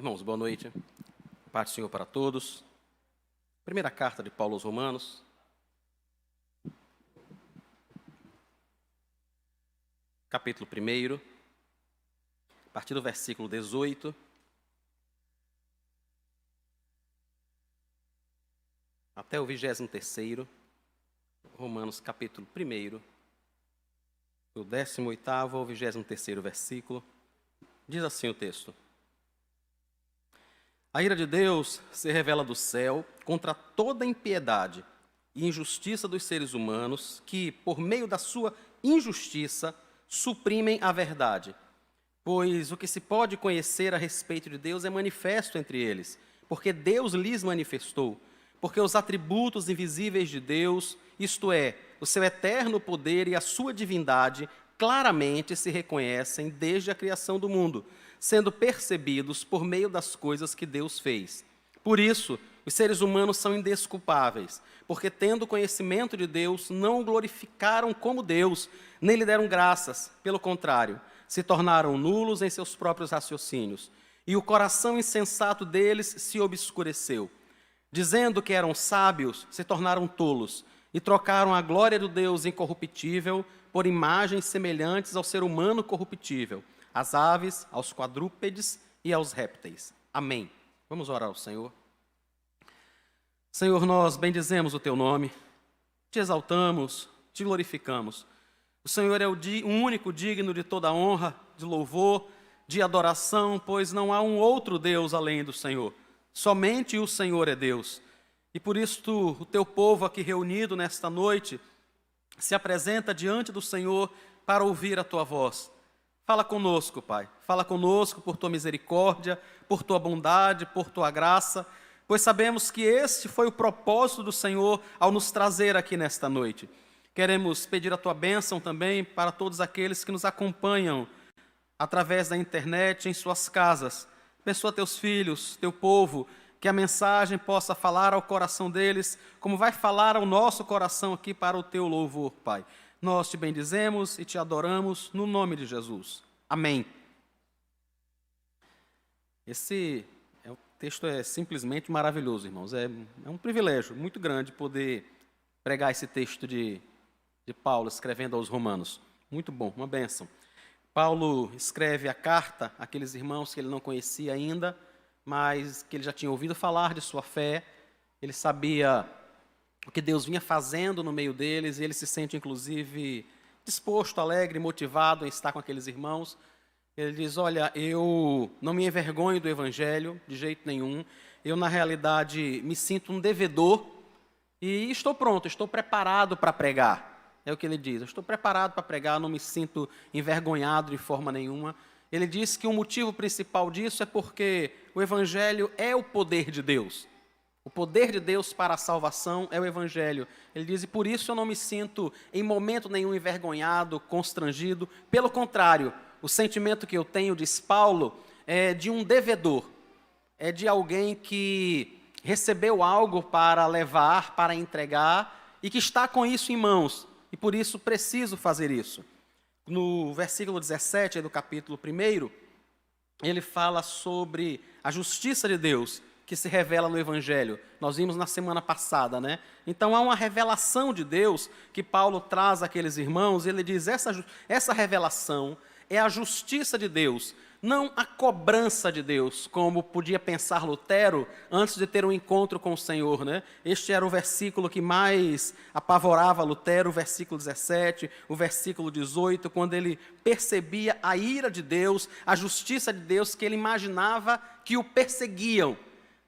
Irmãos, boa noite. Paz do Senhor para todos. Primeira carta de Paulo aos Romanos. Capítulo 1, a partir do versículo 18. Até o 23º. Romanos, capítulo 1, do 18º ao 23º versículo. Diz assim o texto: A ira de Deus se revela do céu contra toda impiedade e injustiça dos seres humanos que, por meio da sua injustiça, suprimem a verdade. Pois o que se pode conhecer a respeito de Deus é manifesto entre eles, porque Deus lhes manifestou. Porque os atributos invisíveis de Deus, isto é, o seu eterno poder e a sua divindade, claramente se reconhecem desde a criação do mundo, sendo percebidos por meio das coisas que Deus fez. Por isso, os seres humanos são indesculpáveis, porque, tendo conhecimento de Deus, não o glorificaram como Deus, nem lhe deram graças. Pelo contrário, se tornaram nulos em seus próprios raciocínios, e o coração insensato deles se obscureceu. Dizendo que eram sábios, se tornaram tolos, e trocaram a glória do Deus incorruptível por imagens semelhantes ao ser humano corruptível, às aves, aos quadrúpedes e aos répteis. Amém. Vamos orar ao Senhor. Senhor, nós bendizemos o Teu nome, te exaltamos, te glorificamos. O Senhor é o único digno de toda honra, de louvor, de adoração, pois não há um outro Deus além do Senhor. Somente o Senhor é Deus. E por isso o Teu povo aqui reunido nesta noite se apresenta diante do Senhor para ouvir a Tua voz. Fala conosco, Pai. Fala conosco por Tua misericórdia, por Tua bondade, por Tua graça, pois sabemos que este foi o propósito do Senhor ao nos trazer aqui nesta noite. Queremos pedir a Tua bênção também para todos aqueles que nos acompanham através da internet, em suas casas. Abençoa Teus filhos, Teu povo, que a mensagem possa falar ao coração deles, como vai falar ao nosso coração aqui para o Teu louvor, Pai. Nós Te bendizemos e Te adoramos no nome de Jesus. Amém. Esse texto é simplesmente maravilhoso, irmãos. É um privilégio muito grande poder pregar esse texto de Paulo escrevendo aos Romanos. Muito bom, uma bênção. Paulo escreve a carta àqueles irmãos que ele não conhecia ainda, mas que ele já tinha ouvido falar de sua fé. Ele sabia o que Deus vinha fazendo no meio deles, e ele se sente, inclusive, disposto, alegre, motivado em estar com aqueles irmãos. Ele diz: olha, eu não me envergonho do Evangelho, de jeito nenhum. Eu, na realidade, me sinto um devedor e estou pronto, estou preparado para pregar. É o que ele diz: eu estou preparado para pregar, não me sinto envergonhado de forma nenhuma. Ele diz que o motivo principal disso é porque o Evangelho é o poder de Deus. O poder de Deus para a salvação é o Evangelho. Ele diz: e por isso eu não me sinto em momento nenhum envergonhado, constrangido. Pelo contrário, o sentimento que eu tenho, diz Paulo, é de um devedor. É de alguém que recebeu algo para levar, para entregar, e que está com isso em mãos. E por isso preciso fazer isso. No versículo 17 do capítulo 1, ele fala sobre a justiça de Deus que se revela no Evangelho. Nós vimos na semana passada, né? Então há uma revelação de Deus que Paulo traz àqueles irmãos. Ele diz: essa revelação é a justiça de Deus, não a cobrança de Deus, como podia pensar Lutero antes de ter um encontro com o Senhor, né? Este era o versículo que mais apavorava Lutero, o versículo 17, o versículo 18, quando ele percebia a ira de Deus, a justiça de Deus, que ele imaginava que o perseguiam.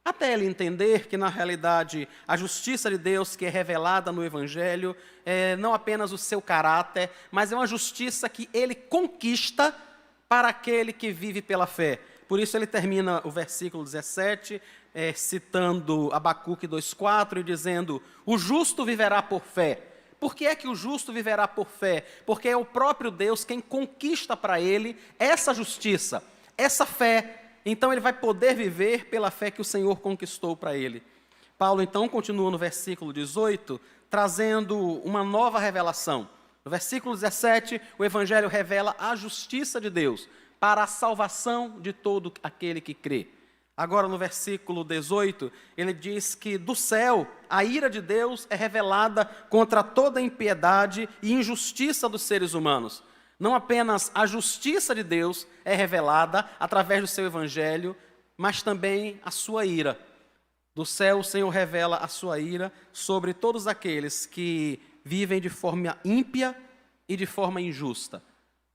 Até ele entender que, na realidade, a justiça de Deus que é revelada no Evangelho é não apenas o seu caráter, mas é uma justiça que ele conquista para aquele que vive pela fé. Por isso ele termina o versículo 17, citando Abacuque 2,4 e dizendo: o justo viverá por fé. Por que é que o justo viverá por fé? Porque é o próprio Deus quem conquista para ele essa justiça, essa fé. Então ele vai poder viver pela fé que o Senhor conquistou para ele. Paulo então continua no versículo 18, trazendo uma nova revelação. No versículo 17, o Evangelho revela a justiça de Deus para a salvação de todo aquele que crê. Agora, no versículo 18, ele diz que do céu a ira de Deus é revelada contra toda impiedade e injustiça dos seres humanos. Não apenas a justiça de Deus é revelada através do seu evangelho, mas também a sua ira. Do céu, o Senhor revela a sua ira sobre todos aqueles que vivem de forma ímpia e de forma injusta.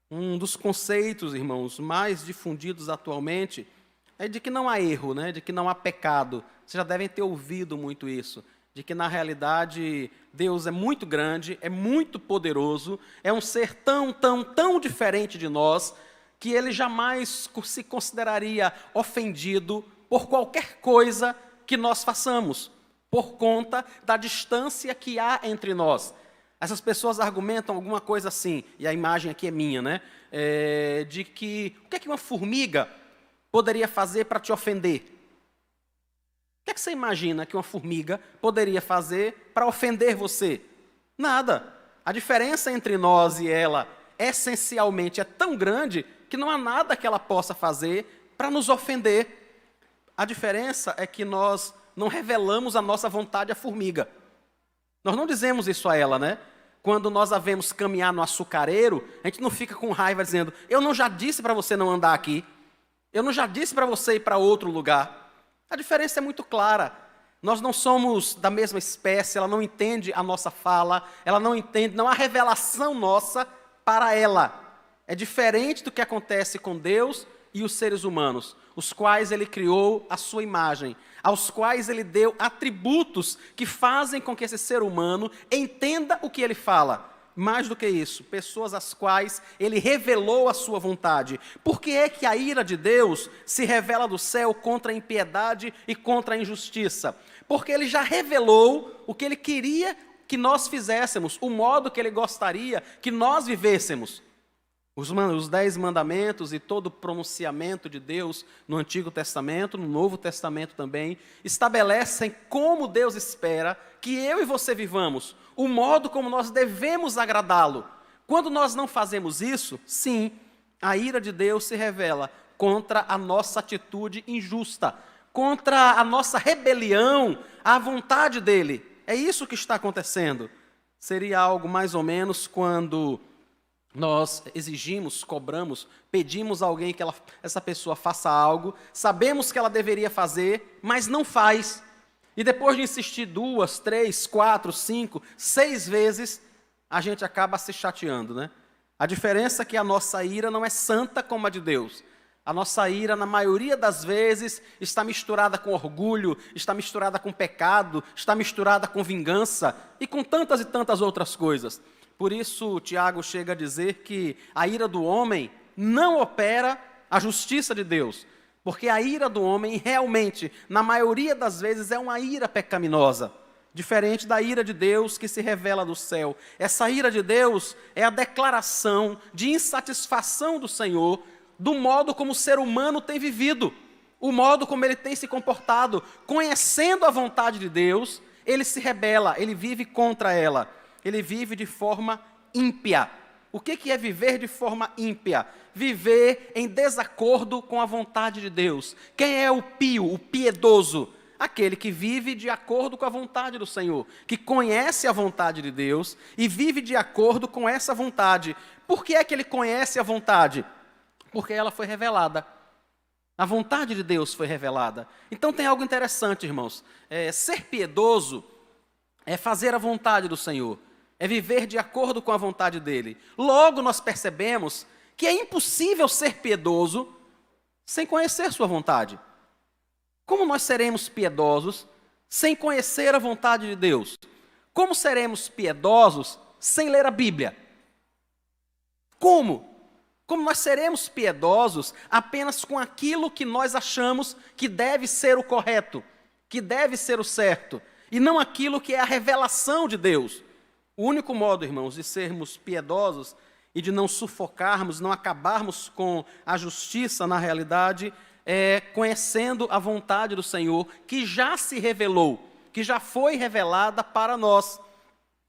Um dos conceitos, irmãos, mais difundidos atualmente é de que não há erro, né? De que não há pecado. Vocês já devem ter ouvido muito isso. De que, na realidade, Deus é muito grande, é muito poderoso, é um ser tão diferente de nós, que Ele jamais se consideraria ofendido por qualquer coisa que nós façamos, por conta da distância que há entre nós. Essas pessoas argumentam alguma coisa assim, e a imagem aqui é minha, né? De que, o que é que uma formiga poderia fazer para te ofender? O que é que você imagina que uma formiga poderia fazer para ofender você? Nada. A diferença entre nós e ela, essencialmente, é tão grande que não há nada que ela possa fazer para nos ofender. A diferença é que nós não revelamos a nossa vontade à formiga. Nós não dizemos isso a ela, né? Quando nós a vemos caminhar no açucareiro, a gente não fica com raiva dizendo, eu não já disse para você não andar aqui? Eu não já disse para você ir para outro lugar? A diferença é muito clara. Nós não somos da mesma espécie, ela não entende a nossa fala, ela não entende, não há revelação nossa para ela. É diferente do que acontece com Deus e os seres humanos, os quais Ele criou à sua imagem, aos quais Ele deu atributos que fazem com que esse ser humano entenda o que Ele fala. Mais do que isso, pessoas às quais Ele revelou a sua vontade. Por que é que a ira de Deus se revela do céu contra a impiedade e contra a injustiça? Porque Ele já revelou o que Ele queria que nós fizéssemos, o modo que Ele gostaria que nós vivêssemos. Os 10 mandamentos e todo o pronunciamento de Deus no Antigo Testamento, no Novo Testamento também, estabelecem como Deus espera que eu e você vivamos, o modo como nós devemos agradá-lo. Quando nós não fazemos isso, sim, a ira de Deus se revela contra a nossa atitude injusta, contra a nossa rebelião à vontade dEle. É isso que está acontecendo. Seria algo mais ou menos quando nós exigimos, cobramos, pedimos a alguém que essa pessoa faça algo, sabemos que ela deveria fazer, mas não faz. E depois de insistir 2, 3, 4, 5, 6 vezes, a gente acaba se chateando, né? A diferença é que a nossa ira não é santa como a de Deus. A nossa ira, na maioria das vezes, está misturada com orgulho, está misturada com pecado, está misturada com vingança e com tantas e tantas outras coisas. Por isso, Tiago chega a dizer que a ira do homem não opera a justiça de Deus. Porque a ira do homem, realmente, na maioria das vezes, é uma ira pecaminosa. Diferente da ira de Deus que se revela do céu. Essa ira de Deus é a declaração de insatisfação do Senhor do modo como o ser humano tem vivido. O modo como ele tem se comportado. Conhecendo a vontade de Deus, ele se rebela, ele vive contra ela. Ele vive de forma ímpia. O que é viver de forma ímpia? Viver em desacordo com a vontade de Deus. Quem é o pio, o piedoso? Aquele que vive de acordo com a vontade do Senhor, que conhece a vontade de Deus e vive de acordo com essa vontade. Por que é que ele conhece a vontade? Porque ela foi revelada. A vontade de Deus foi revelada. Então tem algo interessante, irmãos. Ser piedoso é fazer a vontade do Senhor. É viver de acordo com a vontade dEle. Logo nós percebemos que é impossível ser piedoso sem conhecer sua vontade. Como nós seremos piedosos sem conhecer a vontade de Deus? Como seremos piedosos sem ler a Bíblia? Como? Como nós seremos piedosos apenas com aquilo que nós achamos que deve ser o correto, que deve ser o certo, e não aquilo que é a revelação de Deus? O único modo, irmãos, de sermos piedosos e de não sufocarmos, não acabarmos com a justiça na realidade, é conhecendo a vontade do Senhor, que já se revelou, que já foi revelada para nós.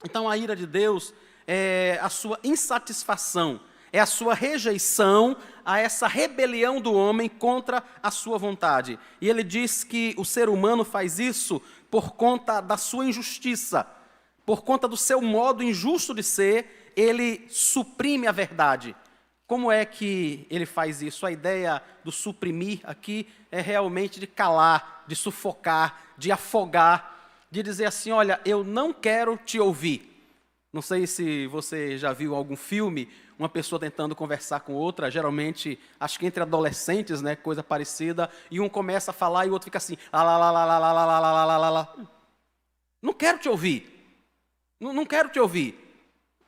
Então a ira de Deus é a sua insatisfação, é a sua rejeição a essa rebelião do homem contra a sua vontade. E ele diz que o ser humano faz isso por conta da sua injustiça, por conta do seu modo injusto de ser, ele suprime a verdade. Como é que ele faz isso? A ideia do suprimir aqui é realmente de calar, de sufocar, de afogar, de dizer assim, olha, eu não quero te ouvir. Não sei se você já viu algum filme, uma pessoa tentando conversar com outra, geralmente, acho que entre adolescentes, né, coisa parecida, e um começa a falar e o outro fica assim, lá, lá, lá, lá, lá, lá, lá, lá, lá, lá, lá. Não quero te ouvir. Não quero te ouvir.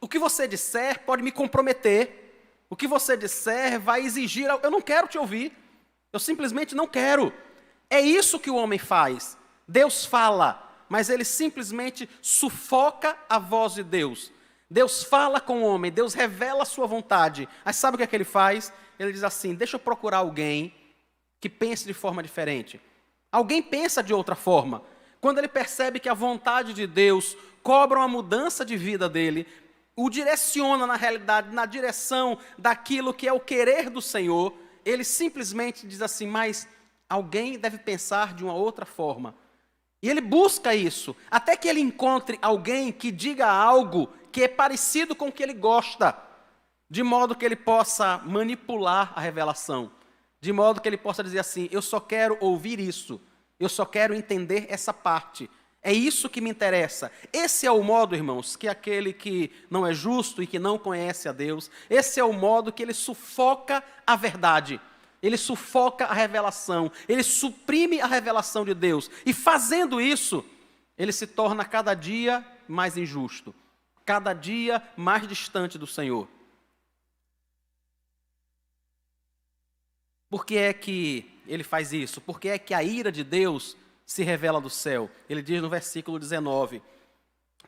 O que você disser pode me comprometer. O que você disser vai exigir, eu não quero te ouvir. Eu simplesmente não quero. É isso que o homem faz. Deus fala, mas ele simplesmente sufoca a voz de Deus. Deus fala com o homem, Deus revela a sua vontade. Mas sabe o que é que ele faz? Ele diz assim, deixa eu procurar alguém que pense de forma diferente. Alguém pensa de outra forma. Quando ele percebe que a vontade de Deus cobra uma mudança de vida dele, o direciona na realidade, na direção daquilo que é o querer do Senhor, ele simplesmente diz assim, mas alguém deve pensar de uma outra forma. E ele busca isso, até que ele encontre alguém que diga algo que é parecido com o que ele gosta, de modo que ele possa manipular a revelação, de modo que ele possa dizer assim, eu só quero ouvir isso, eu só quero entender essa parte. É isso que me interessa. Esse é o modo, irmãos, que aquele que não é justo e que não conhece a Deus, esse é o modo que ele sufoca a verdade. Ele sufoca a revelação, ele suprime a revelação de Deus. E fazendo isso, ele se torna cada dia mais injusto, cada dia mais distante do Senhor. Por que é que ele faz isso? Por que é que a ira de Deus se revela do céu? Ele diz no versículo 19,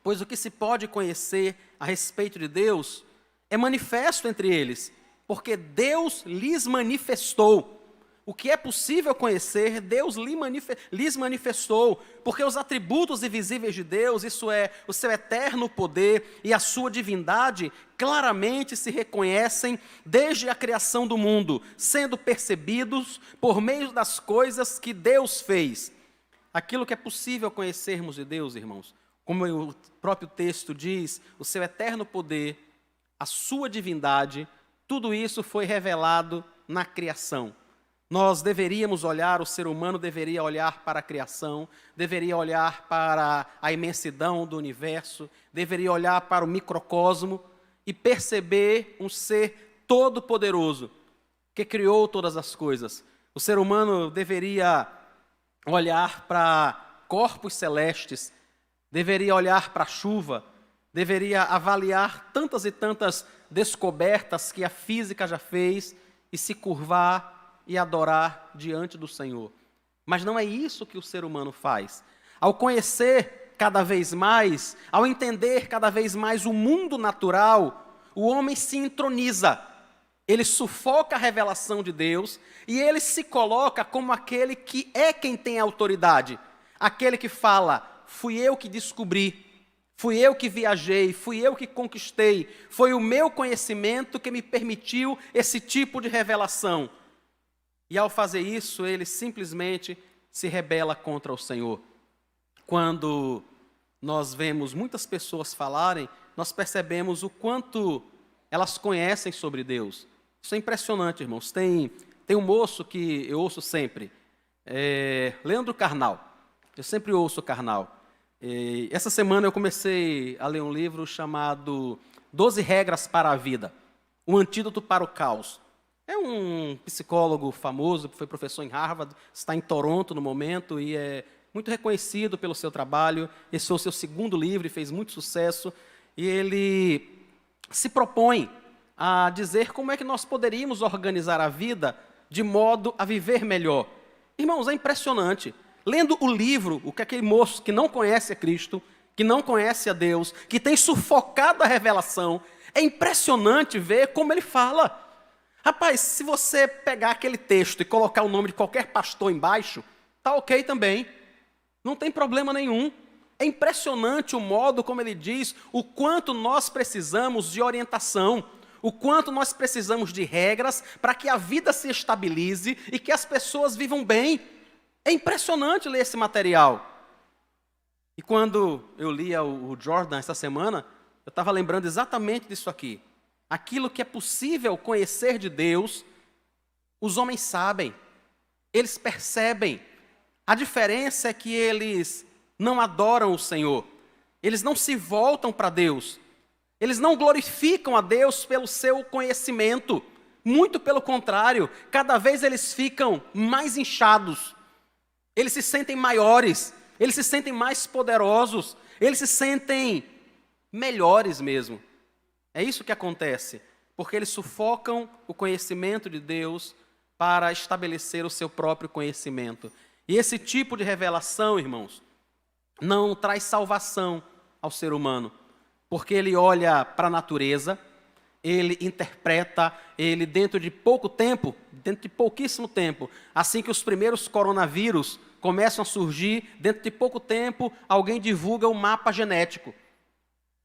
pois o que se pode conhecer a respeito de Deus é manifesto entre eles, porque Deus lhes manifestou. O que é possível conhecer, Deus lhes manifestou, porque os atributos invisíveis de Deus, isso é, o seu eterno poder e a sua divindade, claramente se reconhecem desde a criação do mundo, sendo percebidos por meio das coisas que Deus fez. Aquilo que é possível conhecermos de Deus, irmãos, como o próprio texto diz, o seu eterno poder, a sua divindade, tudo isso foi revelado na criação. Nós deveríamos olhar, o ser humano deveria olhar para a criação, deveria olhar para a imensidão do universo, deveria olhar para o microcosmo e perceber um ser todo-poderoso que criou todas as coisas. O ser humano deveria olhar para corpos celestes, deveria olhar para a chuva, deveria avaliar tantas e tantas descobertas que a física já fez e se curvar e adorar diante do Senhor. Mas não é isso que o ser humano faz. Ao conhecer cada vez mais, ao entender cada vez mais o mundo natural, o homem se entroniza. Ele sufoca a revelação de Deus e ele se coloca como aquele que é quem tem a autoridade. Aquele que fala, fui eu que descobri, fui eu que viajei, fui eu que conquistei, foi o meu conhecimento que me permitiu esse tipo de revelação. E ao fazer isso, ele simplesmente se rebela contra o Senhor. Quando nós vemos muitas pessoas falarem, nós percebemos o quanto elas conhecem sobre Deus. Isso é impressionante, irmãos. Tem um moço que eu ouço sempre, Leandro Carnal. Eu sempre ouço o Carnal. Essa semana eu comecei a ler um livro chamado 12 Regras para a Vida, um antídoto para o caos. É um psicólogo famoso, foi professor em Harvard, está em Toronto no momento e é muito reconhecido pelo seu trabalho. Esse foi o seu segundo livro e fez muito sucesso. E ele se propõe a dizer como é que nós poderíamos organizar a vida de modo a viver melhor. Irmãos, é impressionante. Lendo o livro, o que aquele moço que não conhece a Cristo, que não conhece a Deus, que tem sufocado a revelação, é impressionante ver como ele fala. Rapaz, se você pegar aquele texto e colocar o nome de qualquer pastor embaixo, tá ok também. Não tem problema nenhum. É impressionante o modo como ele diz o quanto nós precisamos de orientação, o quanto nós precisamos de regras para que a vida se estabilize e que as pessoas vivam bem. É impressionante ler esse material. E quando eu lia o Jordan essa semana, eu estava lembrando exatamente disso aqui. Aquilo que é possível conhecer de Deus, os homens sabem, eles percebem. A diferença é que eles não adoram o Senhor, eles não se voltam para Deus, eles não glorificam a Deus pelo seu conhecimento. Muito pelo contrário, cada vez eles ficam mais inchados, eles se sentem maiores, eles se sentem mais poderosos, eles se sentem melhores mesmo. É isso que acontece, porque eles sufocam o conhecimento de Deus para estabelecer o seu próprio conhecimento. E esse tipo de revelação, irmãos, não traz salvação ao ser humano, porque ele olha para a natureza, ele interpreta, ele dentro de pouco tempo, dentro de pouquíssimo tempo, assim que os primeiros coronavírus começam a surgir, dentro de pouco tempo, alguém divulga o mapa genético.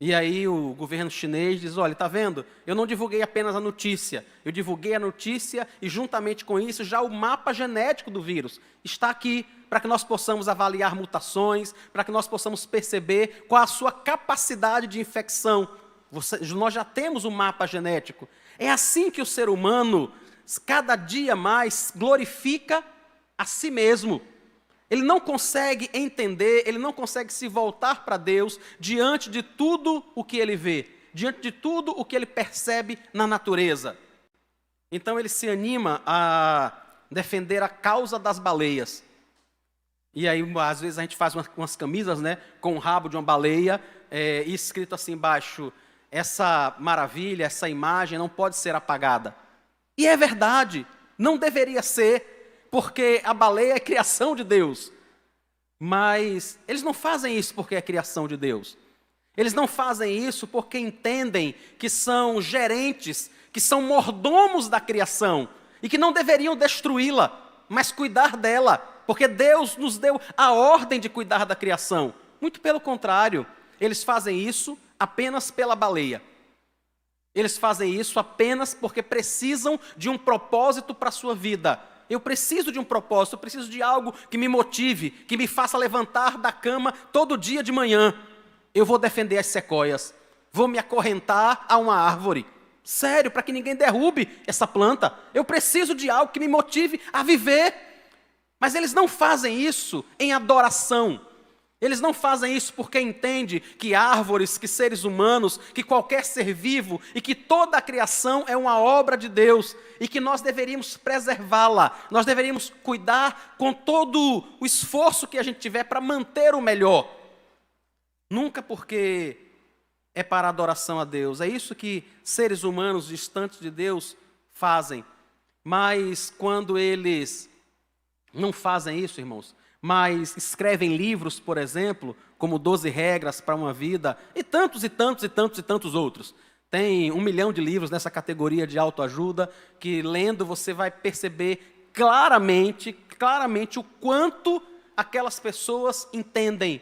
E aí o governo chinês diz, olha, está vendo? Eu não divulguei apenas a notícia, eu divulguei a notícia e juntamente com isso já o mapa genético do vírus está aqui para que nós possamos avaliar mutações, para que nós possamos perceber qual a sua capacidade de infecção. Nós já temos o mapa genético. É assim que o ser humano, cada dia mais, glorifica a si mesmo. Ele não consegue entender, ele não consegue se voltar para Deus diante de tudo o que ele vê, diante de tudo o que ele percebe na natureza. Então ele se anima a defender a causa das baleias. E aí, às vezes, a gente faz umas camisas, né, com o rabo de uma baleia, e escrito assim embaixo, essa maravilha, essa imagem não pode ser apagada. E é verdade, não deveria ser, porque a baleia é criação de Deus. Mas eles não fazem isso porque é criação de Deus. Eles não fazem isso porque entendem que são gerentes, que são mordomos da criação e que não deveriam destruí-la, mas cuidar dela, porque Deus nos deu a ordem de cuidar da criação. Muito pelo contrário, eles fazem isso apenas pela baleia. Eles fazem isso apenas porque precisam de um propósito para a sua vida. Eu preciso de um propósito, eu preciso de algo que me motive, que me faça levantar da cama todo dia de manhã. Eu vou defender as sequoias, vou me acorrentar a uma árvore. Sério, para que ninguém derrube essa planta. Eu preciso de algo que me motive a viver. Mas eles não fazem isso em adoração. Eles não fazem isso porque entendem que árvores, que seres humanos, que qualquer ser vivo e que toda a criação é uma obra de Deus e que nós deveríamos preservá-la, nós deveríamos cuidar com todo o esforço que a gente tiver para manter o melhor. Nunca porque é para adoração a Deus. É isso que seres humanos distantes de Deus fazem. Mas quando eles não fazem isso, irmãos, mas escrevem livros, por exemplo, como 12 regras para uma vida, e tantos, e tantos, e tantos, e tantos outros. Tem 1 milhão de livros nessa categoria de autoajuda, que lendo você vai perceber claramente o quanto aquelas pessoas entendem,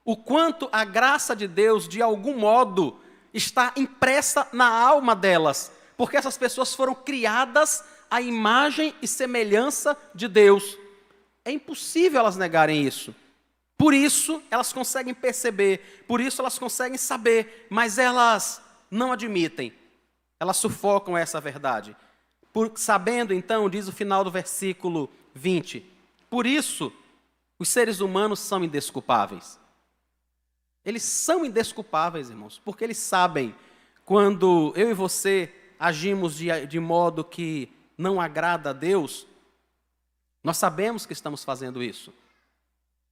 o quanto a graça de Deus, de algum modo, está impressa na alma delas, porque essas pessoas foram criadas à imagem e semelhança de Deus. É impossível elas negarem isso. Por isso elas conseguem perceber, por isso elas conseguem saber, mas elas não admitem. Elas sufocam essa verdade. Sabendo então, diz o final do versículo 20, por isso os seres humanos são indesculpáveis. Eles são indesculpáveis, irmãos, porque eles sabem quando eu e você agimos de modo que não agrada a Deus. Nós sabemos que estamos fazendo isso.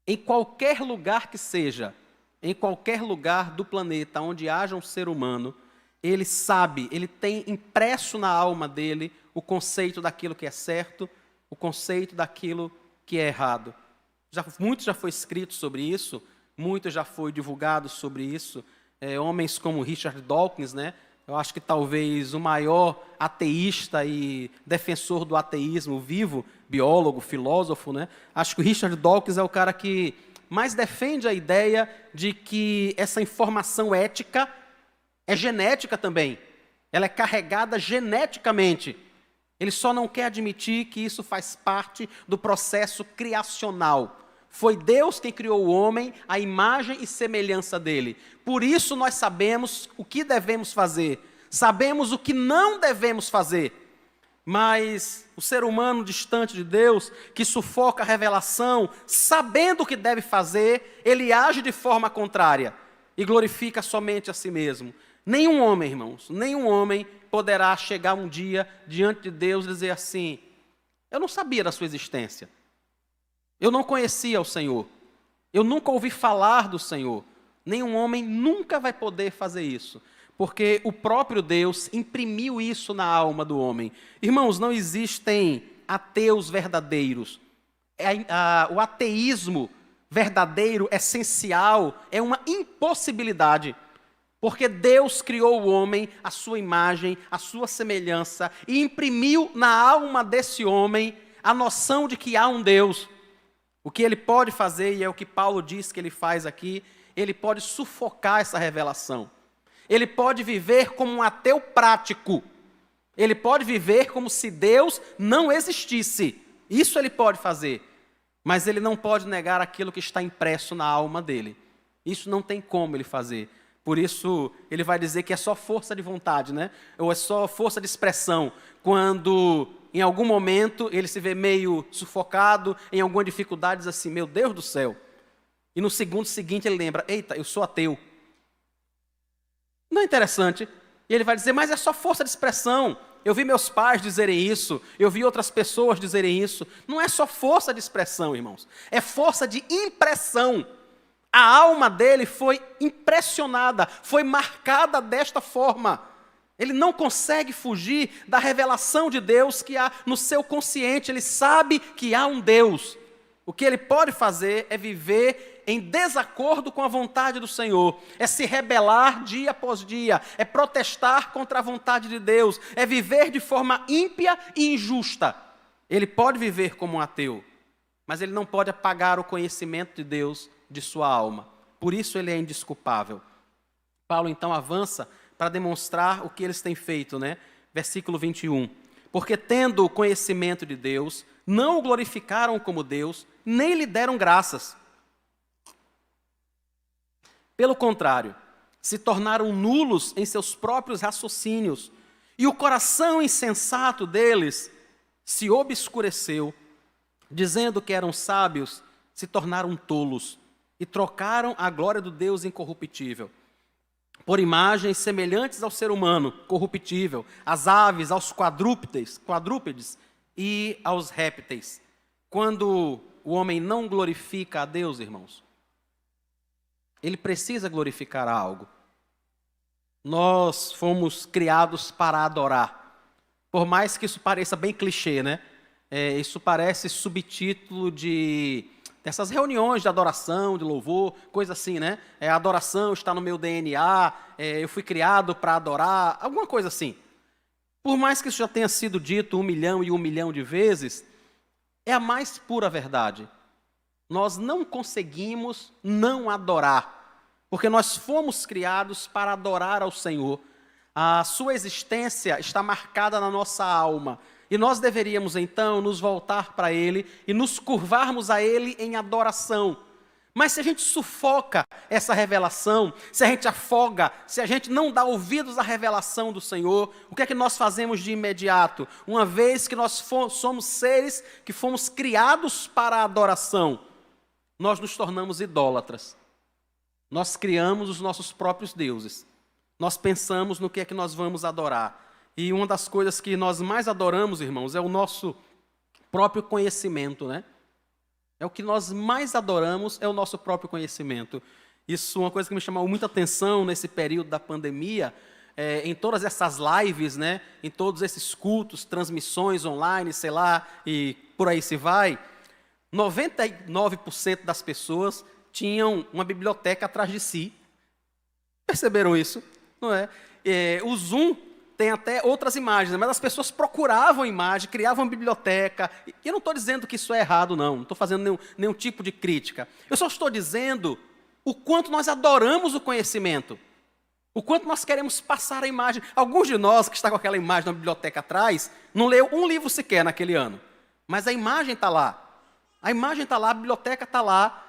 Em qualquer lugar que seja, em qualquer lugar do planeta onde haja um ser humano, ele sabe, ele tem impresso na alma dele o conceito daquilo que é certo, o conceito daquilo que é errado. Muito já foi escrito sobre isso, muito já foi divulgado sobre isso. Homens como Richard Dawkins, né? Eu acho que talvez o maior ateísta e defensor do ateísmo vivo, biólogo, filósofo, né? Acho que o Richard Dawkins é o cara que mais defende a ideia de que essa informação ética é genética também. ela é carregada geneticamente. Ele só não quer admitir que isso faz parte do processo criacional. Foi Deus quem criou o homem, à imagem e semelhança dele. Por isso nós sabemos o que devemos fazer, sabemos o que não devemos fazer. Mas o ser humano distante de Deus, que sufoca a revelação, sabendo o que deve fazer, ele age de forma contrária e glorifica somente a si mesmo. Nenhum homem, irmãos, nenhum homem poderá chegar um dia diante de Deus e dizer assim: eu não sabia da sua existência. Eu não conhecia o Senhor. Eu nunca ouvi falar do Senhor. Nenhum homem nunca vai poder fazer isso, porque o próprio Deus imprimiu isso na alma do homem. Irmãos, não existem ateus verdadeiros. O ateísmo verdadeiro, essencial, é uma impossibilidade, porque Deus criou o homem à sua imagem, à sua semelhança, e imprimiu na alma desse homem a noção de que há um Deus. O que ele pode fazer, e é o que Paulo diz que ele faz aqui, ele pode sufocar essa revelação. Ele pode viver como um ateu prático. Ele pode viver como se Deus não existisse. Isso ele pode fazer. Mas ele não pode negar aquilo que está impresso na alma dele. Isso não tem como ele fazer. Por isso, ele vai dizer que é só força de vontade, né? Ou é só força de expressão. Quando, em algum momento, ele se vê meio sufocado, em alguma dificuldade, diz assim: meu Deus do céu. E no segundo seguinte ele lembra: eita, eu sou ateu. Não é interessante? E ele vai dizer: mas é só força de expressão. Eu vi meus pais dizerem isso, eu vi outras pessoas dizerem isso. Não é só força de expressão, irmãos. É força de impressão. A alma dele foi impressionada, foi marcada desta forma. Ele não consegue fugir da revelação de Deus que há no seu consciente. Ele sabe que há um Deus. O que ele pode fazer é viver em desacordo com a vontade do Senhor. É se rebelar dia após dia. É protestar contra a vontade de Deus. É viver de forma ímpia e injusta. Ele pode viver como um ateu, mas ele não pode apagar o conhecimento de Deus de sua alma. Por isso ele é indesculpável. Paulo então avança para demonstrar o que eles têm feito, né? Versículo 21. Porque tendo o conhecimento de Deus, não o glorificaram como Deus, nem lhe deram graças. Pelo contrário, se tornaram nulos em seus próprios raciocínios, e o coração insensato deles se obscureceu, dizendo que eram sábios, se tornaram tolos, e trocaram a glória do Deus incorruptível por imagens semelhantes ao ser humano, corruptível, às aves, aos quadrúpedes e aos répteis. Quando o homem não glorifica a Deus, irmãos, ele precisa glorificar algo. Nós fomos criados para adorar. Por mais que isso pareça bem clichê, né? Isso parece subtítulo dessas reuniões de adoração, de louvor, coisa assim, né? A adoração está no meu DNA, eu fui criado para adorar, alguma coisa assim. Por mais que isso já tenha sido dito 1 milhão e 1 milhão de vezes, é a mais pura verdade. Nós não conseguimos não adorar, porque nós fomos criados para adorar ao Senhor. A sua existência está marcada na nossa alma. E nós deveríamos, então, nos voltar para Ele e nos curvarmos a Ele em adoração. Mas se a gente sufoca essa revelação, se a gente afoga, se a gente não dá ouvidos à revelação do Senhor, o que é que nós fazemos de imediato? Uma vez que nós somos seres que fomos criados para a adoração, nós nos tornamos idólatras. Nós criamos os nossos próprios deuses. Nós pensamos no que é que nós vamos adorar. E uma das coisas que nós mais adoramos, irmãos, é o nosso próprio conhecimento, né? É o que nós mais adoramos, é o nosso próprio conhecimento. Isso é uma coisa que me chamou muita atenção nesse período da pandemia, em todas essas lives, né? Em todos esses cultos, transmissões online, sei lá, e por aí se vai. 99% das pessoas tinham uma biblioteca atrás de si. Perceberam isso? Não é? O Zoom tem até outras imagens, mas as pessoas procuravam imagem, criavam biblioteca. E eu não estou dizendo que isso é errado, não estou fazendo nenhum tipo de crítica. Eu só estou dizendo o quanto nós adoramos o conhecimento. O quanto nós queremos passar a imagem. Alguns de nós que está com aquela imagem na biblioteca atrás, não leu um livro sequer naquele ano. Mas a imagem está lá. A imagem está lá, a biblioteca está lá.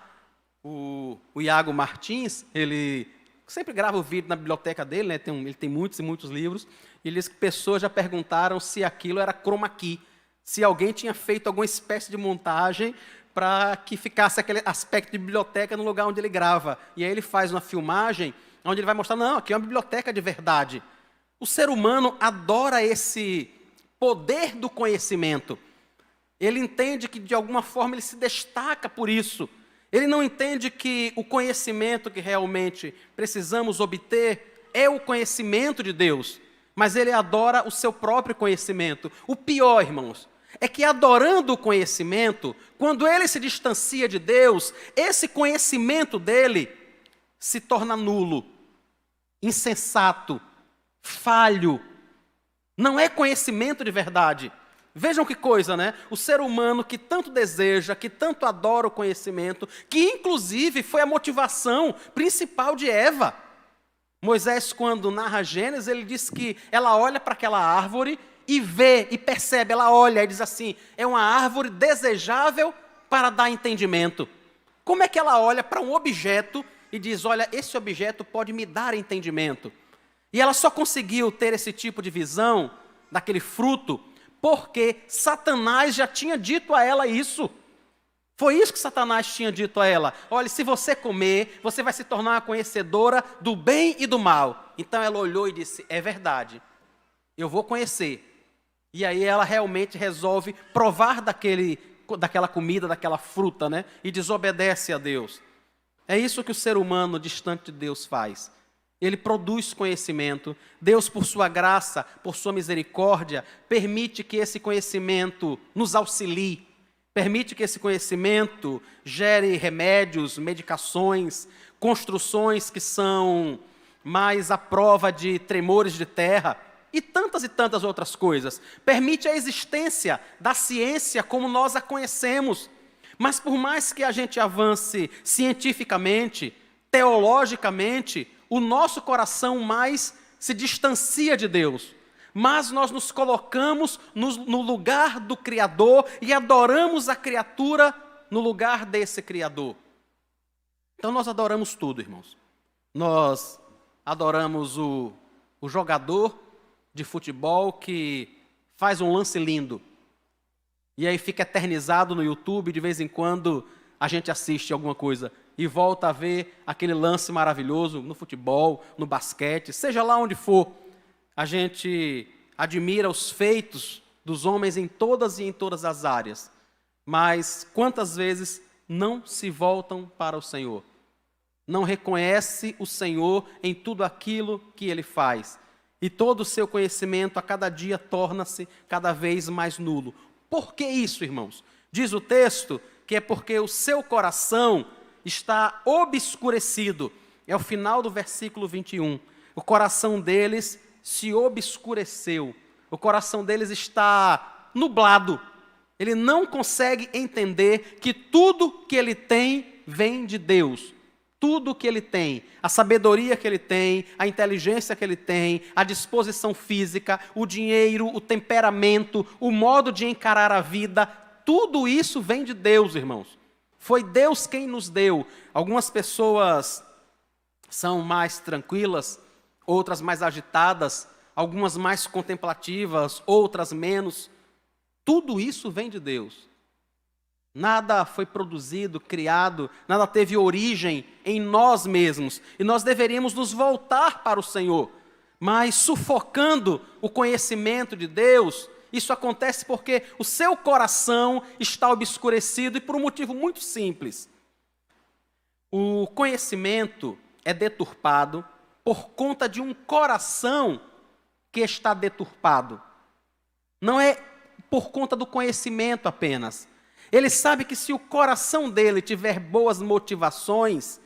O Iago Martins, ele sempre grava o vídeo na biblioteca dele, né? Ele tem muitos e muitos livros. E ele diz que pessoas já perguntaram se aquilo era chroma key. Se alguém tinha feito alguma espécie de montagem para que ficasse aquele aspecto de biblioteca no lugar onde ele grava. E aí ele faz uma filmagem onde ele vai mostrar, não, aqui é uma biblioteca de verdade. O ser humano adora esse poder do conhecimento. Ele entende que, de alguma forma, ele se destaca por isso. Ele não entende que o conhecimento que realmente precisamos obter é o conhecimento de Deus, mas ele adora o seu próprio conhecimento. O pior, irmãos, é que adorando o conhecimento, quando ele se distancia de Deus, esse conhecimento dele se torna nulo, insensato, falho. Não é conhecimento de verdade. Vejam que coisa, né? O ser humano que tanto deseja, que tanto adora o conhecimento, que inclusive foi a motivação principal de Eva. Moisés, quando narra Gênesis, ele diz que ela olha para aquela árvore e vê, e percebe, ela olha e diz assim, é uma árvore desejável para dar entendimento. Como é que ela olha para um objeto e diz, olha, esse objeto pode me dar entendimento? E ela só conseguiu ter esse tipo de visão daquele fruto porque Satanás já tinha dito a ela isso. Foi isso que Satanás tinha dito a ela. Olha, se você comer, você vai se tornar uma conhecedora do bem e do mal. Então ela olhou e disse, é verdade, eu vou conhecer. E aí ela realmente resolve provar daquela comida, daquela fruta, né? E desobedece a Deus. É isso que o ser humano distante de Deus faz. Ele produz conhecimento. Deus, por sua graça, por sua misericórdia, permite que esse conhecimento nos auxilie. Permite que esse conhecimento gere remédios, medicações, construções que são mais à prova de tremores de terra e tantas outras coisas. Permite a existência da ciência como nós a conhecemos. Mas por mais que a gente avance cientificamente, teologicamente, o nosso coração mais se distancia de Deus. Mas nós nos colocamos no lugar do Criador e adoramos a criatura no lugar desse Criador. Então nós adoramos tudo, irmãos. Nós adoramos o jogador de futebol que faz um lance lindo. E aí fica eternizado no YouTube, de vez em quando a gente assiste alguma coisa e volta a ver aquele lance maravilhoso no futebol, no basquete, seja lá onde for. A gente admira os feitos dos homens em todas as áreas, mas quantas vezes não se voltam para o Senhor? Não reconhece o Senhor em tudo aquilo que Ele faz. E todo o seu conhecimento a cada dia torna-se cada vez mais nulo. Por que isso, irmãos? Diz o texto que é porque o seu coração está obscurecido. É o final do versículo 21. O coração deles se obscureceu. O coração deles está nublado. Ele não consegue entender que tudo que ele tem vem de Deus. Tudo que ele tem, a sabedoria que ele tem, a inteligência que ele tem, a disposição física, o dinheiro, o temperamento, o modo de encarar a vida, tudo isso vem de Deus, irmãos. Foi Deus quem nos deu. Algumas pessoas são mais tranquilas, outras mais agitadas, algumas mais contemplativas, outras menos. Tudo isso vem de Deus. Nada foi produzido, criado, nada teve origem em nós mesmos. E nós deveríamos nos voltar para o Senhor. Mas sufocando o conhecimento de Deus, isso acontece porque o seu coração está obscurecido e por um motivo muito simples. O conhecimento é deturpado por conta de um coração que está deturpado. Não é por conta do conhecimento apenas. Ele sabe que se o coração dele tiver boas motivações,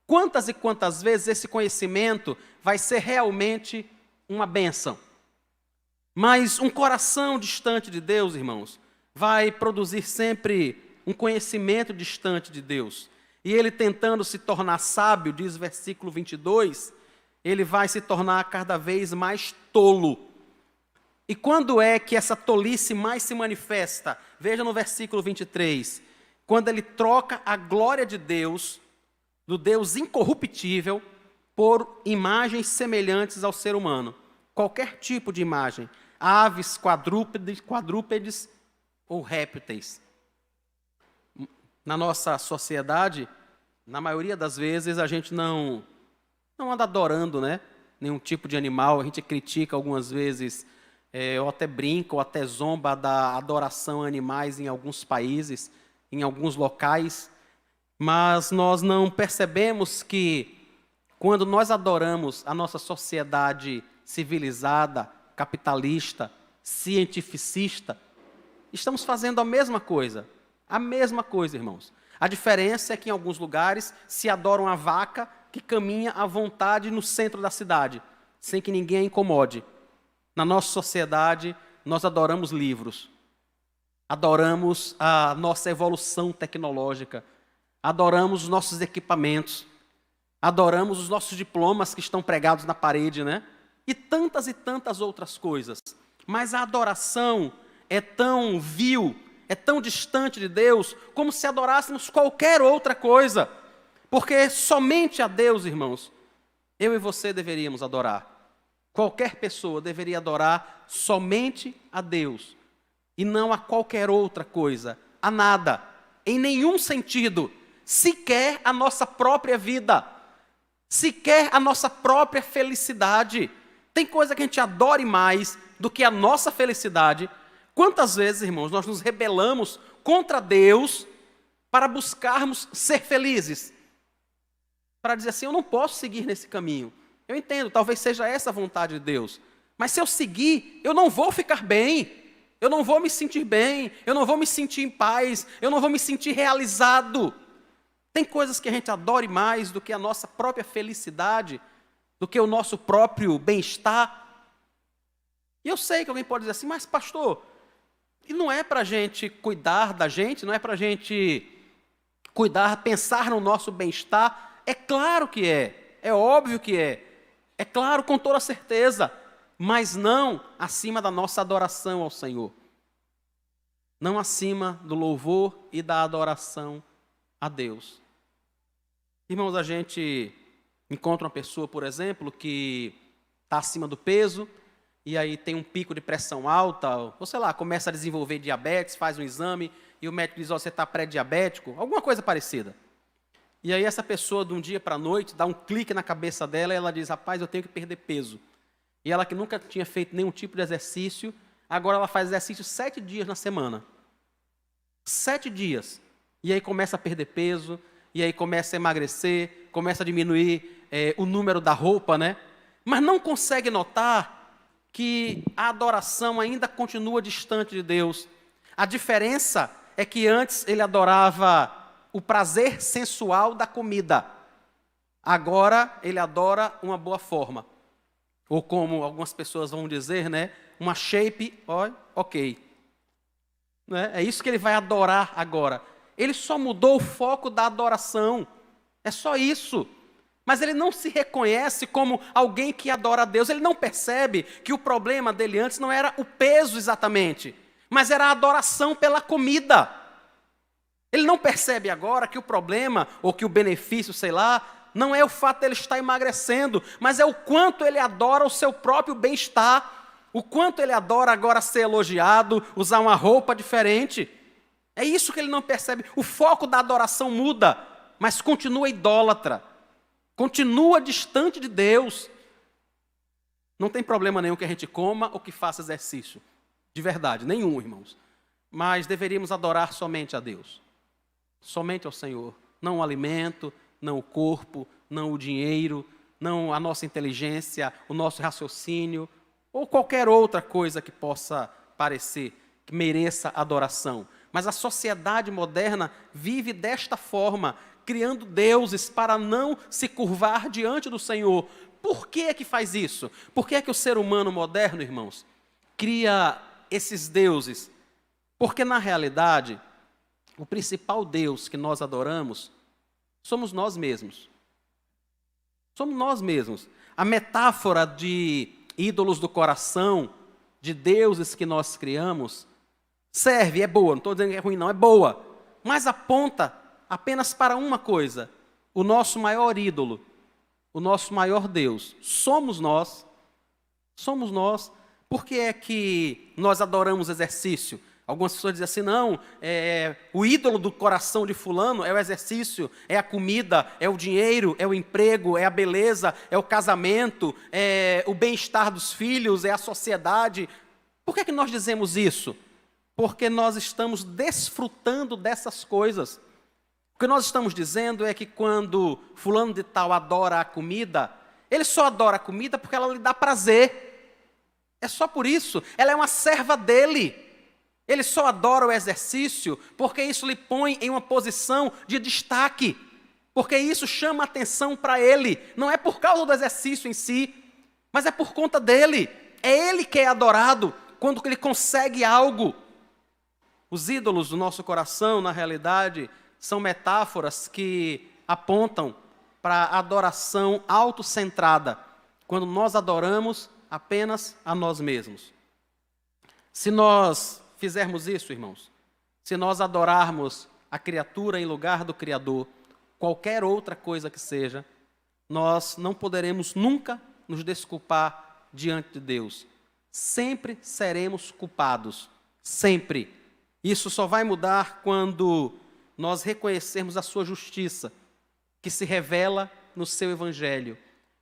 quantas e quantas vezes esse conhecimento vai ser realmente uma bênção. Mas um coração distante de Deus, irmãos, vai produzir sempre um conhecimento distante de Deus. E ele tentando se tornar sábio, diz o versículo 22, ele vai se tornar cada vez mais tolo. E quando é que essa tolice mais se manifesta? Veja no versículo 23. Quando ele troca a glória de Deus, do Deus incorruptível, por imagens semelhantes ao ser humano. Qualquer tipo de imagem. Aves, quadrúpedes ou répteis. Na nossa sociedade, na maioria das vezes, a gente não anda adorando, né, nenhum tipo de animal. A gente critica algumas vezes, ou até brinca, ou até zomba da adoração a animais em alguns países, em alguns locais. Mas nós não percebemos que, quando nós adoramos a nossa sociedade civilizada, capitalista, cientificista, estamos fazendo a mesma coisa. A mesma coisa, irmãos. A diferença é que em alguns lugares se adoram a vaca que caminha à vontade no centro da cidade, sem que ninguém a incomode. Na nossa sociedade, nós adoramos livros. Adoramos a nossa evolução tecnológica. Adoramos os nossos equipamentos. Adoramos os nossos diplomas que estão pregados na parede, né? E tantas outras coisas. Mas a adoração é tão vil, é tão distante de Deus, como se adorássemos qualquer outra coisa. Porque somente a Deus, irmãos, eu e você deveríamos adorar. Qualquer pessoa deveria adorar somente a Deus. E não a qualquer outra coisa, a nada, em nenhum sentido, sequer a nossa própria vida, sequer a nossa própria felicidade. Tem coisa que a gente adore mais do que a nossa felicidade. Quantas vezes, irmãos, nós nos rebelamos contra Deus para buscarmos ser felizes? Para dizer assim, eu não posso seguir nesse caminho. Eu entendo, talvez seja essa a vontade de Deus. Mas se eu seguir, eu não vou ficar bem. Eu não vou me sentir bem. Eu não vou me sentir em paz. Eu não vou me sentir realizado. Tem coisas que a gente adore mais do que a nossa própria felicidade, do que o nosso próprio bem-estar. E eu sei que alguém pode dizer assim, mas pastor, e não é para a gente cuidar da gente, não é para a gente cuidar, pensar no nosso bem-estar? É claro que é óbvio que é claro, com toda certeza, mas não acima da nossa adoração ao Senhor. Não acima do louvor e da adoração a Deus. Irmãos, a gente encontra uma pessoa, por exemplo, que está acima do peso, e aí tem um pico de pressão alta, ou sei lá, começa a desenvolver diabetes, faz um exame, e o médico diz, você está pré-diabético, alguma coisa parecida. E aí essa pessoa, de um dia para a noite, dá um clique na cabeça dela, e ela diz, rapaz, eu tenho que perder peso. E ela que nunca tinha feito nenhum tipo de exercício, agora ela faz exercício 7 dias na semana. 7 dias. E aí começa a perder peso, e aí começa a emagrecer, começa a diminuir o número da roupa, né? Mas não consegue notar que a adoração ainda continua distante de Deus. A diferença é que antes ele adorava o prazer sensual da comida. Agora ele adora uma boa forma. Ou como algumas pessoas vão dizer, né? Uma shape, ok. Né? É isso que ele vai adorar agora. Ele só mudou o foco da adoração. É só isso. Mas ele não se reconhece como alguém que adora a Deus. Ele não percebe que o problema dele antes não era o peso exatamente, mas era a adoração pela comida. Ele não percebe agora que o problema, ou que o benefício, sei lá, não é o fato de ele estar emagrecendo, mas é o quanto ele adora o seu próprio bem-estar, o quanto ele adora agora ser elogiado, usar uma roupa diferente. É isso que ele não percebe. O foco da adoração muda, mas continua idólatra. Continua distante de Deus. Não tem problema nenhum que a gente coma ou que faça exercício. De verdade, nenhum, irmãos. Mas deveríamos adorar somente a Deus. Somente ao Senhor. Não o alimento, não o corpo, não o dinheiro, não a nossa inteligência, o nosso raciocínio, ou qualquer outra coisa que possa parecer, que mereça adoração. Mas a sociedade moderna vive desta forma, criando deuses para não se curvar diante do Senhor. Por que é que faz isso? Por que é que o ser humano moderno, irmãos, cria esses deuses? Porque, na realidade, o principal Deus que nós adoramos somos nós mesmos. Somos nós mesmos. A metáfora de ídolos do coração, de deuses que nós criamos, serve, é boa, não estou dizendo que é ruim não, é boa, mas aponta apenas para uma coisa: o nosso maior ídolo, o nosso maior Deus, somos nós. Somos nós. Por que é que nós adoramos exercício? Algumas pessoas dizem assim, não, o ídolo do coração de fulano é o exercício, é a comida, é o dinheiro, é o emprego, é a beleza, é o casamento, é o bem-estar dos filhos, é a sociedade. Por que é que nós dizemos isso? Porque nós estamos desfrutando dessas coisas. O que nós estamos dizendo é que quando fulano de tal adora a comida, ele só adora a comida porque ela lhe dá prazer. É só por isso. Ela é uma serva dele. Ele só adora o exercício porque isso lhe põe em uma posição de destaque. Porque isso chama atenção para ele. Não é por causa do exercício em si, mas é por conta dele. É ele que é adorado quando ele consegue algo. Os ídolos do nosso coração, na realidade, são metáforas que apontam para a adoração autocentrada, quando nós adoramos apenas a nós mesmos. Se nós fizermos isso, irmãos, se nós adorarmos a criatura em lugar do Criador, qualquer outra coisa que seja, nós não poderemos nunca nos desculpar diante de Deus. Sempre seremos culpados, sempre. Isso só vai mudar quando nós reconhecermos a sua justiça, que se revela no seu Evangelho,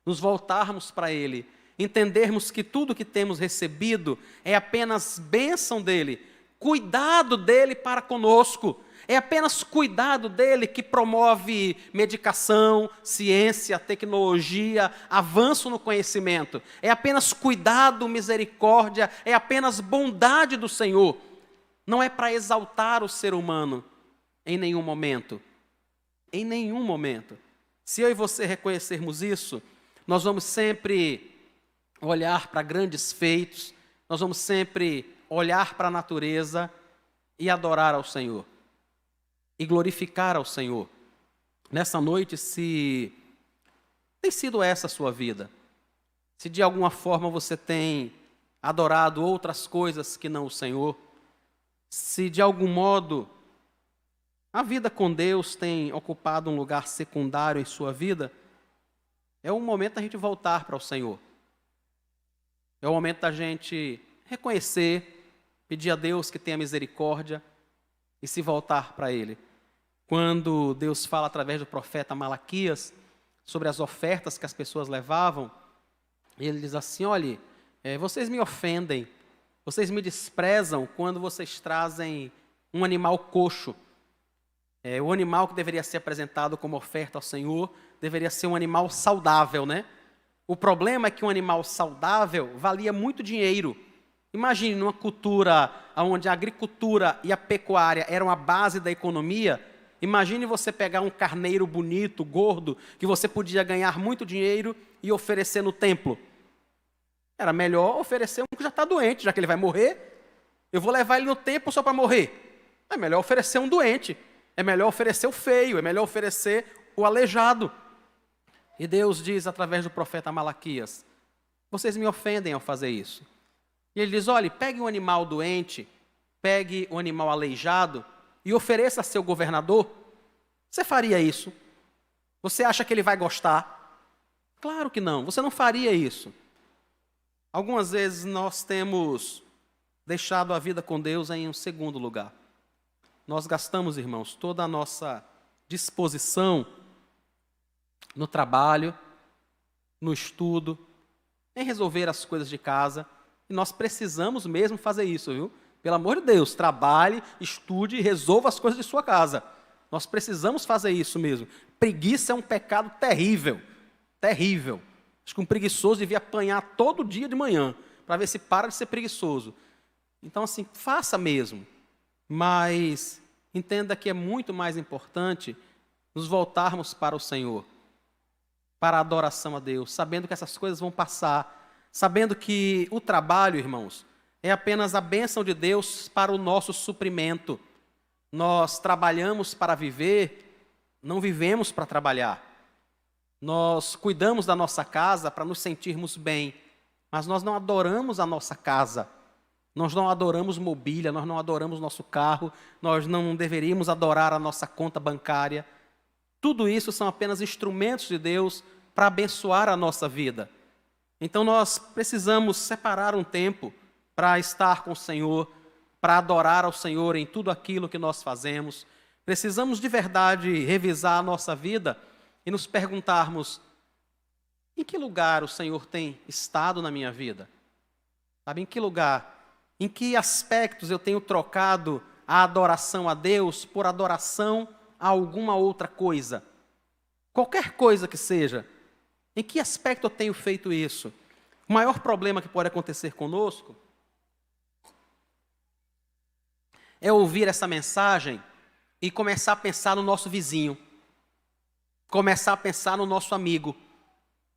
nos voltarmos para Ele, entendermos que tudo que temos recebido é apenas bênção dEle, cuidado dEle para conosco, é apenas cuidado dEle que promove medicação, ciência, tecnologia, avanço no conhecimento, é apenas cuidado, misericórdia, é apenas bondade do Senhor, não é para exaltar o ser humano em nenhum momento. Em nenhum momento. Se eu e você reconhecermos isso, nós vamos sempre olhar para grandes feitos, nós vamos sempre olhar para a natureza e adorar ao Senhor. E glorificar ao Senhor. Nessa noite, se tem sido essa a sua vida, se de alguma forma você tem adorado outras coisas que não o Senhor, se de algum modo a vida com Deus tem ocupado um lugar secundário em sua vida, é o momento da gente voltar para o Senhor. É o momento da gente reconhecer, pedir a Deus que tenha misericórdia e se voltar para Ele. Quando Deus fala através do profeta Malaquias sobre as ofertas que as pessoas levavam, ele diz assim, olhe, vocês me ofendem, vocês me desprezam quando vocês trazem um animal coxo. O animal que deveria ser apresentado como oferta ao Senhor deveria ser um animal saudável, né? O problema é que um animal saudável valia muito dinheiro. Imagine numa cultura onde a agricultura e a pecuária eram a base da economia. Imagine você pegar um carneiro bonito, gordo, que você podia ganhar muito dinheiro e oferecer no templo. Era melhor oferecer um que já está doente, já que ele vai morrer. Eu vou levar ele no templo só para morrer. É melhor oferecer um doente. É melhor oferecer o feio, é melhor oferecer o aleijado. E Deus diz através do profeta Malaquias, vocês me ofendem ao fazer isso. E ele diz, olhe, pegue um animal doente, pegue um animal aleijado e ofereça a seu governador. Você faria isso? Você acha que ele vai gostar? Claro que não, você não faria isso. Algumas vezes nós temos deixado a vida com Deus em um segundo lugar. Nós gastamos, irmãos, toda a nossa disposição no trabalho, no estudo, em resolver as coisas de casa. E nós precisamos mesmo fazer isso, viu? Pelo amor de Deus, trabalhe, estude e resolva as coisas de sua casa. Nós precisamos fazer isso mesmo. Preguiça é um pecado terrível, terrível. Acho que um preguiçoso devia apanhar todo dia de manhã, para ver se para de ser preguiçoso. Então, assim, faça mesmo. Mas entenda que é muito mais importante nos voltarmos para o Senhor, para a adoração a Deus, sabendo que essas coisas vão passar, sabendo que o trabalho, irmãos, é apenas a bênção de Deus para o nosso suprimento. Nós trabalhamos para viver, não vivemos para trabalhar. Nós cuidamos da nossa casa para nos sentirmos bem, mas nós não adoramos a nossa casa. Nós não adoramos mobília, nós não adoramos nosso carro, nós não deveríamos adorar a nossa conta bancária. Tudo isso são apenas instrumentos de Deus para abençoar a nossa vida. Então nós precisamos separar um tempo para estar com o Senhor, para adorar ao Senhor em tudo aquilo que nós fazemos. Precisamos de verdade revisar a nossa vida e nos perguntarmos: em que lugar o Senhor tem estado na minha vida? Sabe, em que lugar? Em que aspectos eu tenho trocado a adoração a Deus por adoração a alguma outra coisa? Qualquer coisa que seja. Em que aspecto eu tenho feito isso? O maior problema que pode acontecer conosco é ouvir essa mensagem e começar a pensar no nosso vizinho, começar a pensar no nosso amigo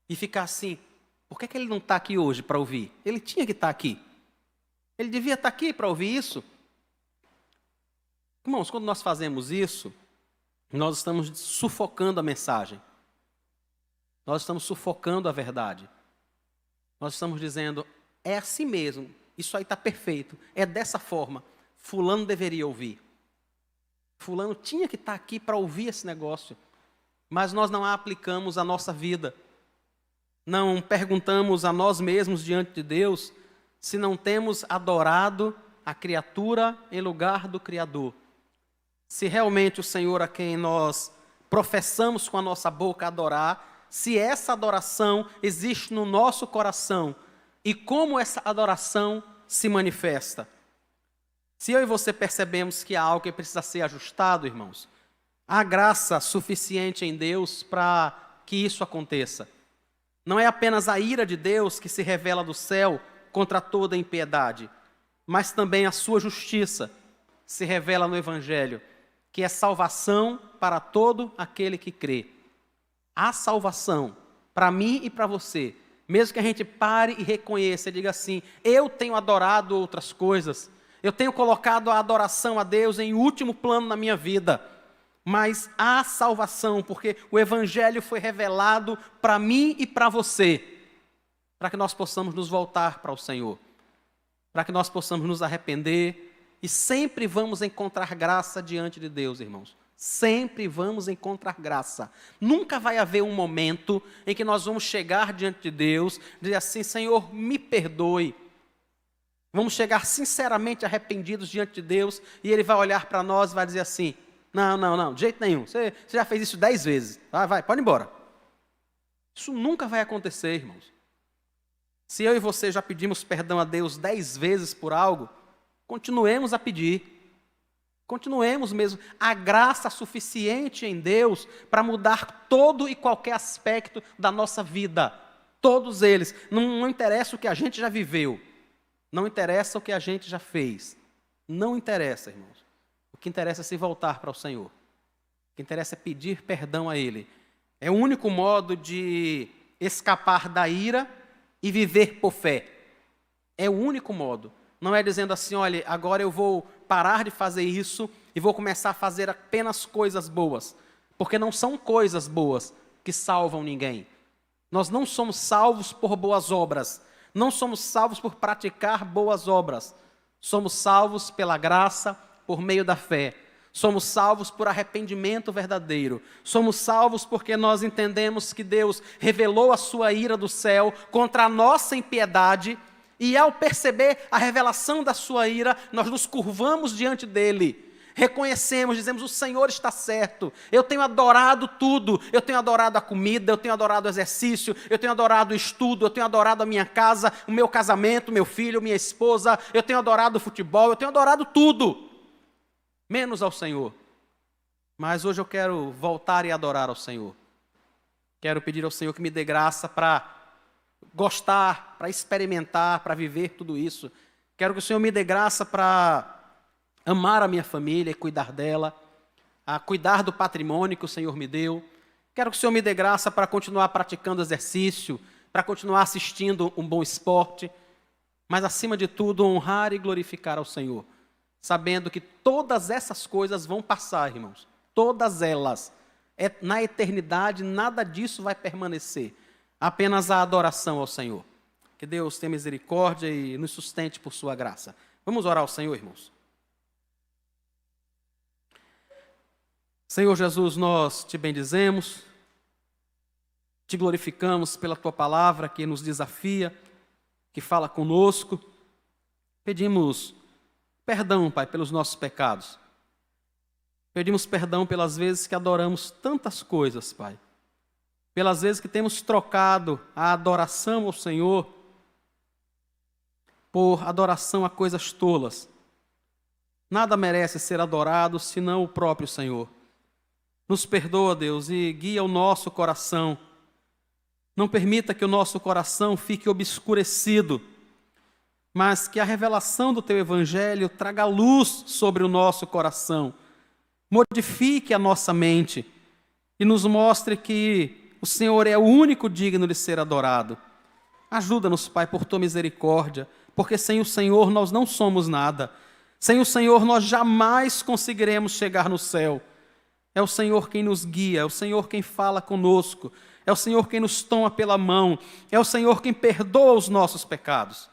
e ficar assim: por que ele não está aqui hoje para ouvir? Ele tinha que estar aqui. Ele devia estar aqui para ouvir isso. Irmãos, quando nós fazemos isso, nós estamos sufocando a mensagem. Nós estamos sufocando a verdade. Nós estamos dizendo: é assim mesmo, isso aí está perfeito, é dessa forma. Fulano deveria ouvir. Fulano tinha que estar aqui para ouvir esse negócio. Mas nós não a aplicamos à nossa vida. Não perguntamos a nós mesmos diante de Deus se não temos adorado a criatura em lugar do Criador. Se realmente o Senhor a quem nós professamos com a nossa boca adorar, se essa adoração existe no nosso coração e como essa adoração se manifesta. Se eu e você percebemos que há algo que precisa ser ajustado, irmãos, há graça suficiente em Deus para que isso aconteça. Não é apenas a ira de Deus que se revela do céu contra toda impiedade, mas também a sua justiça se revela no Evangelho, que é salvação para todo aquele que crê. Há salvação para mim e para você, mesmo que a gente pare e reconheça e diga assim: eu tenho adorado outras coisas, eu tenho colocado a adoração a Deus em último plano na minha vida, mas há salvação, porque o Evangelho foi revelado para mim e para você, para que nós possamos nos voltar para o Senhor, para que nós possamos nos arrepender, e sempre vamos encontrar graça diante de Deus, irmãos. Sempre vamos encontrar graça. Nunca vai haver um momento em que nós vamos chegar diante de Deus, dizer assim: Senhor, me perdoe. Vamos chegar sinceramente arrependidos diante de Deus, e Ele vai olhar para nós e vai dizer assim: não, de jeito nenhum, você já fez isso 10 vezes, vai, pode ir embora. Isso nunca vai acontecer, irmãos. Se eu e você já pedimos perdão a Deus 10 vezes por algo, continuemos a pedir. Continuemos mesmo. Há graça suficiente em Deus para mudar todo e qualquer aspecto da nossa vida. Todos eles. Não interessa o que a gente já viveu. Não interessa o que a gente já fez. Não interessa, irmãos. O que interessa é se voltar para o Senhor. O que interessa é pedir perdão a Ele. É o único modo de escapar da ira e viver por fé. É o único modo. Não é dizendo assim: olha, agora eu vou parar de fazer isso e vou começar a fazer apenas coisas boas. Porque não são coisas boas que salvam ninguém. Nós não somos salvos por boas obras. Não somos salvos por praticar boas obras. Somos salvos pela graça, por meio da fé. Somos salvos por arrependimento verdadeiro. Somos salvos porque nós entendemos que Deus revelou a sua ira do céu contra a nossa impiedade. E ao perceber a revelação da sua ira, nós nos curvamos diante dele. Reconhecemos, dizemos: o Senhor está certo. Eu tenho adorado tudo. Eu tenho adorado a comida, eu tenho adorado o exercício, eu tenho adorado o estudo, eu tenho adorado a minha casa, o meu casamento, meu filho, minha esposa, eu tenho adorado o futebol, eu tenho adorado tudo, menos ao Senhor. Mas hoje eu quero voltar e adorar ao Senhor. Quero pedir ao Senhor que me dê graça para gostar, para experimentar, para viver tudo isso. Quero que o Senhor me dê graça para amar a minha família e cuidar dela, a cuidar do patrimônio que o Senhor me deu. Quero que o Senhor me dê graça para continuar praticando exercício, para continuar assistindo um bom esporte, mas acima de tudo honrar e glorificar ao Senhor, sabendo que todas essas coisas vão passar, irmãos. Todas elas. na eternidade nada disso vai permanecer. Apenas a adoração ao Senhor. Que Deus tenha misericórdia e nos sustente por sua graça. Vamos orar ao Senhor, irmãos. Senhor Jesus, nós te bendizemos, te glorificamos pela tua palavra que nos desafia, que fala conosco. Pedimos perdão, Pai, pelos nossos pecados. Pedimos perdão pelas vezes que adoramos tantas coisas, Pai. Pelas vezes que temos trocado a adoração ao Senhor por adoração a coisas tolas. Nada merece ser adorado senão o próprio Senhor. Nos perdoa, Deus, e guia o nosso coração. Não permita que o nosso coração fique obscurecido, mas que a revelação do Teu Evangelho traga luz sobre o nosso coração. Modifique a nossa mente e nos mostre que o Senhor é o único digno de ser adorado. Ajuda-nos, Pai, por Tua misericórdia, porque sem o Senhor nós não somos nada. Sem o Senhor nós jamais conseguiremos chegar no céu. É o Senhor quem nos guia, é o Senhor quem fala conosco, é o Senhor quem nos toma pela mão, é o Senhor quem perdoa os nossos pecados.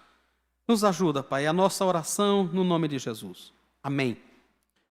Nos ajuda, Pai, a nossa oração no nome de Jesus. Amém.